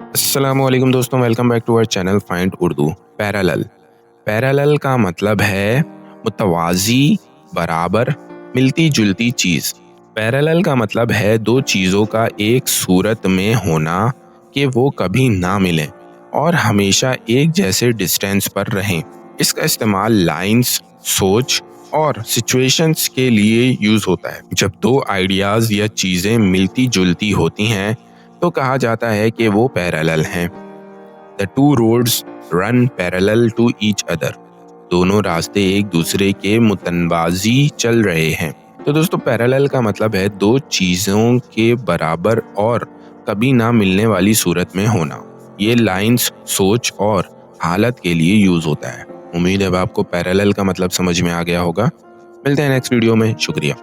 अस्सलाम वालेकुम दोस्तों, welcome back to our channel find Urdu. Parallel parallel का मतलब है मुतवाज़ी, बराबर, मिलती जुलती चीज़। पैरेलल का मतलब है दो चीज़ों का एक सूरत में होना कि वो कभी ना मिलें और हमेशा एक जैसे डिस्टेंस पर रहें। इसका इस्तेमाल लाइंस, सोच और सिचुएशंस के लिए यूज़ होता है। जब दो आइडियाज़ या चीज़ें मिलती जुलती होती हैं तो कहा जाता है कि वो पैरेलल हैं। The two roads run parallel to each other. दोनों रास्ते एक दूसरे के मुतनबाजी चल रहे हैं। तो दोस्तों, पैरेलल का मतलब है दो चीज़ों के बराबर और कभी ना मिलने वाली सूरत में होना। ये लाइंस, सोच और हालत के लिए यूज़ होता है। उम्मीद है अब आपको पैरेलल का मतलब समझ में आ गया होगा। मिलते हैं नेक्स्ट वीडियो में। शुक्रिया।